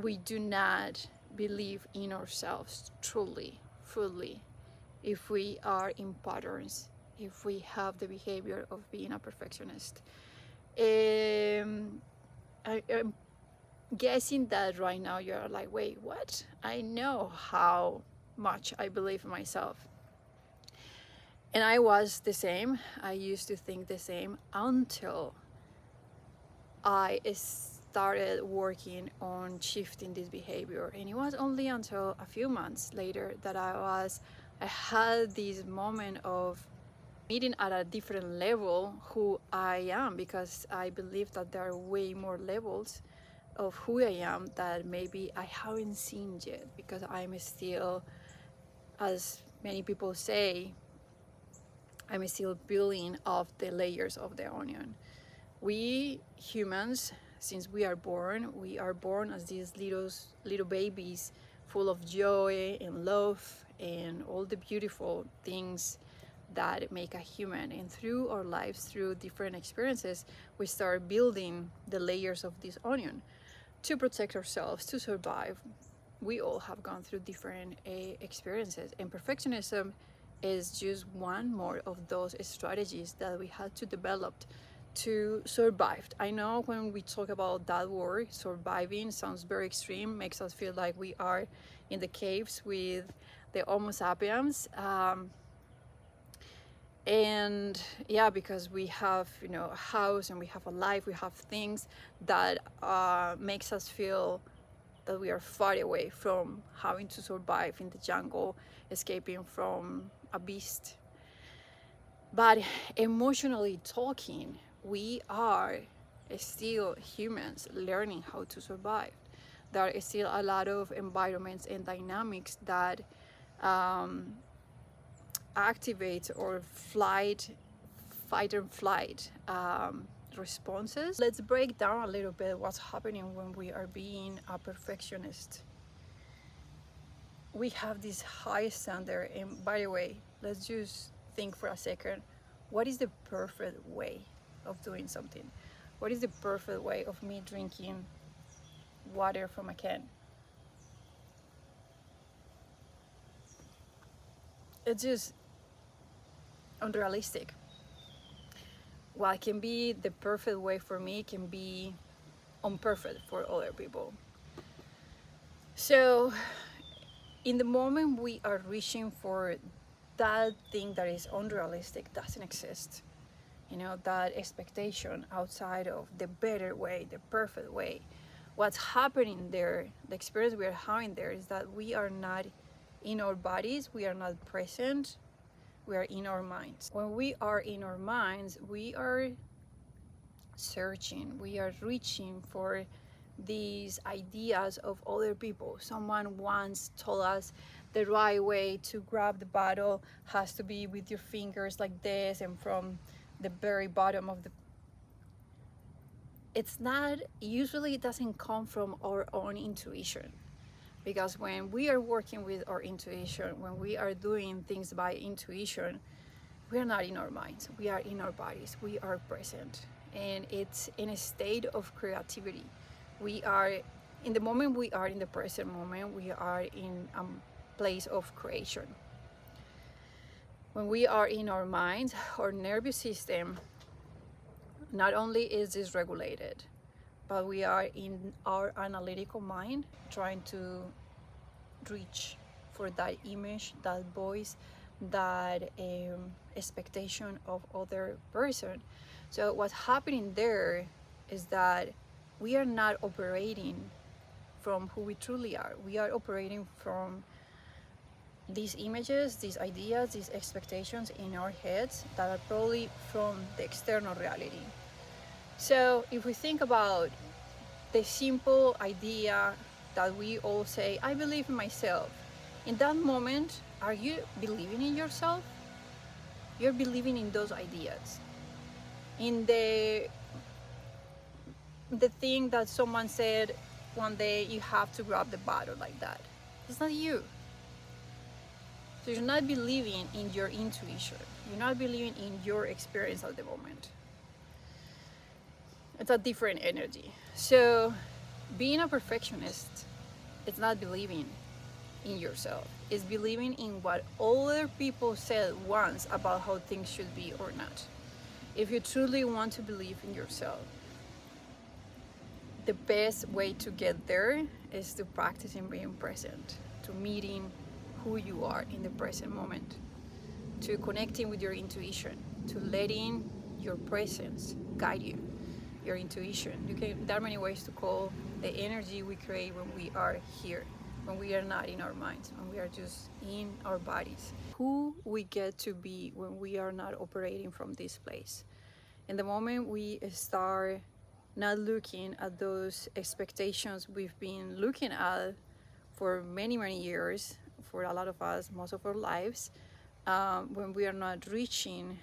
we do not believe in ourselves truly, fully, if we are in patterns, if we have the behavior of being a perfectionist. I'm guessing that right now you're like, wait, what? I know how much I believe in myself. And I was the same. I used to think the same until I started working on shifting this behavior. And it was only until a few months later that I had this moment of meeting at a different level who I am, because I believe that there are way more levels of who I am that maybe I haven't seen yet, because I'm still, as many people say, I'm still peeling off the layers of the onion. We humans, since we are born as these little babies full of joy and love and all the beautiful things that make a human. And through our lives, through different experiences, we start building the layers of this onion to protect ourselves, to survive. We all have gone through different experiences, and perfectionism is just one more of those strategies that we had to develop to survive. I know when we talk about that word, surviving, sounds very extreme, makes us feel like we are in the caves with the Homo sapiens. And yeah, because we have, a house and we have a life, we have things that makes us feel that we are far away from having to survive in the jungle, escaping from a beast. But emotionally talking, we are still humans learning how to survive. There are still a lot of environments and dynamics that activate or fight and flight responses. Let's break down a little bit what's happening when we are being a perfectionist. We have this high standard, and by the way, let's just think for a second, what is the perfect way of doing something? What is the perfect way of me drinking water from a can? It's just unrealistic. What can be the perfect way for me can be imperfect for other people. So in the moment we are reaching for that thing that is unrealistic, doesn't exist, that expectation outside of the better way, the perfect way, what's happening there, the experience we are having there, is that we are not in our bodies, we are not present, we are in our minds. When we are in our minds, we are searching, we are reaching for these ideas of other people. Someone once told us the right way to grab the bottle has to be with your fingers like this, and from the very bottom of the... It's not, usually it doesn't come from our own intuition, because when we are working with our intuition, when we are doing things by intuition, we are not in our minds, we are in our bodies, we are present, and it's in a state of creativity. We are in the moment, we are in the present moment, we are in a place of creation. When we are in our minds, our nervous system not only is dysregulated, but we are in our analytical mind trying to reach for that image, that voice, that expectation of other person. So what's happening there is that we are not operating from who we truly are. We are operating from these images, these ideas, these expectations in our heads that are probably from the external reality. So if we think about the simple idea that we all say, I believe in myself, in that moment, are you believing in yourself? You're believing in those ideas, in the thing that someone said one day, you have to grab the bottle like that. It's not you. So you're not believing in your intuition. You're not believing in your experience at the moment. It's a different energy. So being a perfectionist It's not believing in yourself. It's believing in what other people said once about how things should be or not. If you truly want to believe in yourself, the best way to get there is to practicing being present, to meeting who you are in the present moment, to connecting with your intuition, to letting your presence guide you, your intuition. There are many ways to call the energy we create when we are here, when we are not in our minds, when we are just in our bodies. Who we get to be when we are not operating from this place. And the moment we start not looking at those expectations we've been looking at for many, many years, for a lot of us, most of our lives, when we are not reaching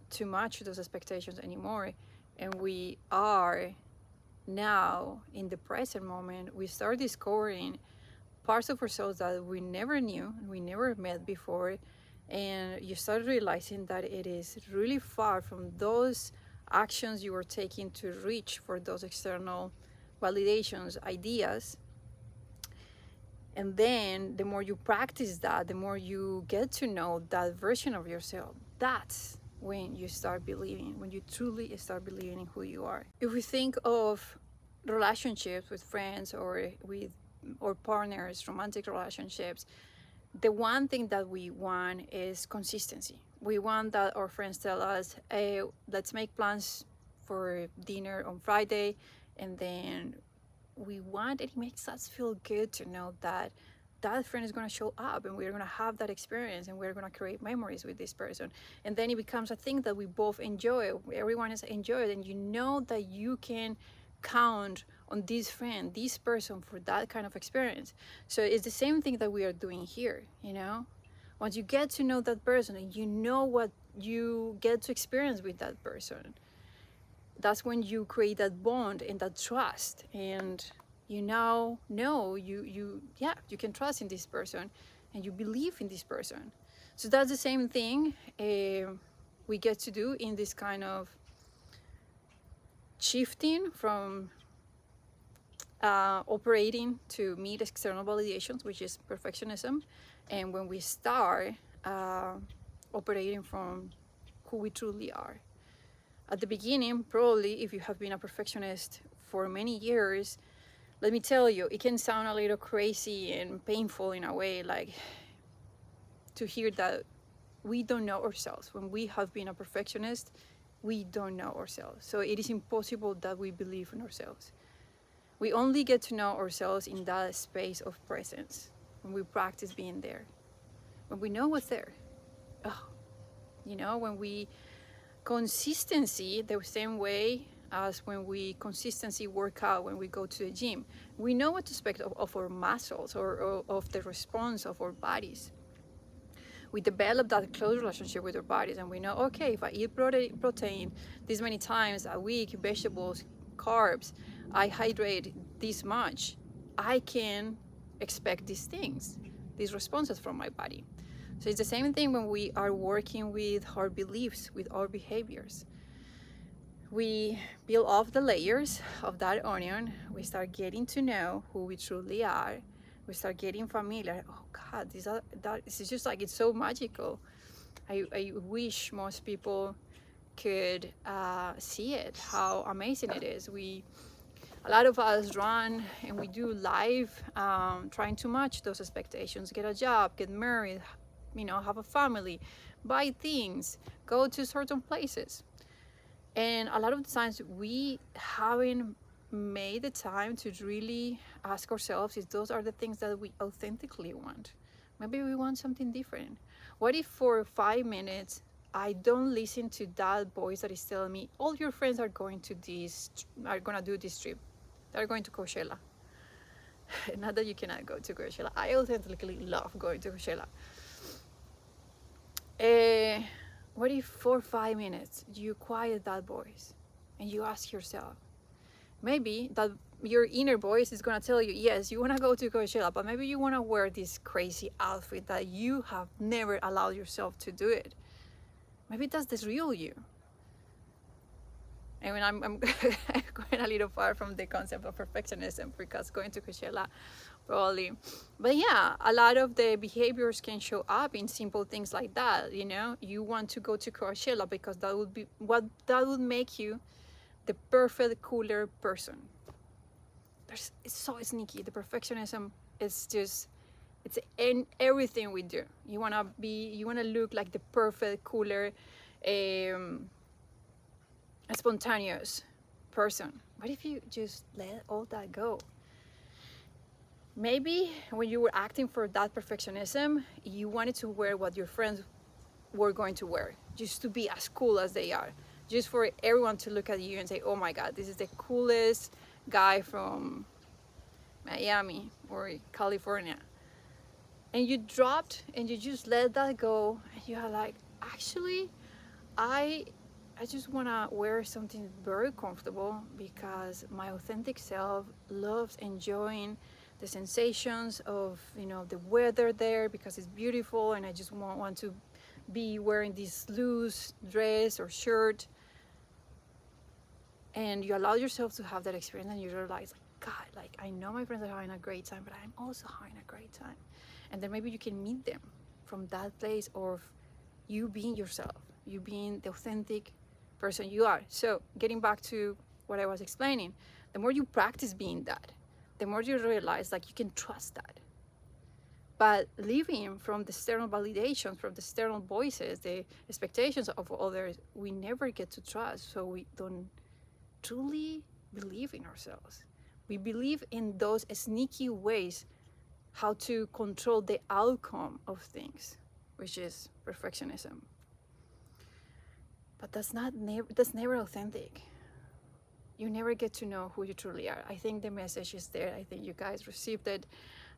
too much those expectations anymore, and we are now in the present moment, we start discovering parts of ourselves that we never knew, we never met before, and you start realizing that it is really far from those actions you were taking to reach for those external validations, ideas. And then the more you practice that, the more you get to know that version of yourself. That's when you start believing, when you truly start believing in who you are. If we think of relationships with friends or with or partners, romantic relationships, the one thing that we want is consistency. We want that our friends tell us, hey, let's make plans for dinner on Friday, and then we want, it makes us feel good to know that that friend is going to show up and we're going to have that experience and we're going to create memories with this person. And then it becomes a thing that we both enjoy, everyone has enjoyed, and you know that you can count on this friend, this person, for that kind of experience. So it's the same thing that we are doing here, you know. Once you get to know that person and you know what you get to experience with that person, that's when you create that bond and that trust, and you now know you can trust in this person and you believe in this person. So that's the same thing we get to do in this kind of shifting from operating to meet external validations, which is perfectionism, and when we start operating from who we truly are. At the beginning, probably, if you have been a perfectionist for many years, let me tell you, it can sound a little crazy and painful in a way, like to hear that we don't know ourselves. When we have been a perfectionist, we don't know ourselves. So it is impossible that we believe in ourselves. We only get to know ourselves in that space of presence, when we practice being there, when we know what's there. Oh, when we consistency, the same way as when we consistency work out, when we go to the gym, we know what to expect of our muscles or of the response of our bodies. We develop that close relationship with our bodies, and we know, okay, if I eat protein this many times a week, vegetables, carbs, I hydrate this much, I can expect these things, these responses from my body. So it's the same thing when we are working with our beliefs, with our behaviors. We peel off the layers of that onion. We start getting to know who we truly are. We start getting familiar. Oh God, this is just like, it's so magical. I wish most people could see it, how amazing it is. A lot of us run and we do life trying to match those expectations, get a job, get married, have a family, buy things, go to certain places. And a lot of the times we haven't made the time to really ask ourselves if those are the things that we authentically want. Maybe we want something different. What if for 5 minutes I don't listen to that voice that is telling me all your friends are going to do this trip, they're going to Coachella. Not that you cannot go to Coachella, I authentically love going to Coachella. What if for 5 minutes you quiet that voice and you ask yourself, maybe that your inner voice is going to tell you, yes, you want to go to Coachella, but maybe you want to wear this crazy outfit that you have never allowed yourself to do it. Maybe that's the real you. I mean, I'm going a little far from the concept of perfectionism because going to Coachella probably, but yeah, a lot of the behaviors can show up in simple things like that. You know, you want to go to Coachella because that would be what that would make you the perfect cooler person. It's so sneaky. The perfectionism is just, it's in everything we do. You want to look like the perfect cooler, um, spontaneous person. What if you just let all that go? Maybe when you were acting for that perfectionism, you wanted to wear what your friends were going to wear, just to be as cool as they are, just for everyone to look at you and say, oh my God, this is the coolest guy from Miami or California. And you dropped and you just let that go, and you're like, actually, I I just want to wear something very comfortable because my authentic self loves enjoying the sensations of, the weather there because it's beautiful, and I just want to be wearing this loose dress or shirt. And you allow yourself to have that experience, and you realize, God, like, I know my friends are having a great time, but I'm also having a great time. And then maybe you can meet them from that place of you being yourself, you being the authentic person you are. So getting back to what I was explaining, the more you practice being that, the more you realize like you can trust that. But living from the external validations, from the external voices, the expectations of others, we never get to trust. So we don't truly believe in ourselves. We believe in those sneaky ways how to control the outcome of things, which is perfectionism. But that's never authentic. You never get to know who you truly are. I think the message is there. I think you guys received it.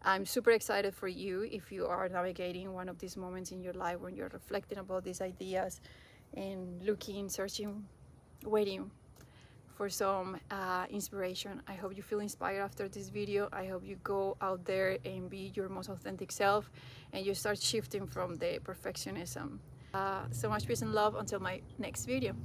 I'm super excited for you if you are navigating one of these moments in your life when you're reflecting about these ideas and looking, searching, waiting for some inspiration. I hope you feel inspired after this video. I hope you go out there and be your most authentic self, and you start shifting from the perfectionism. So much peace and love until my next video.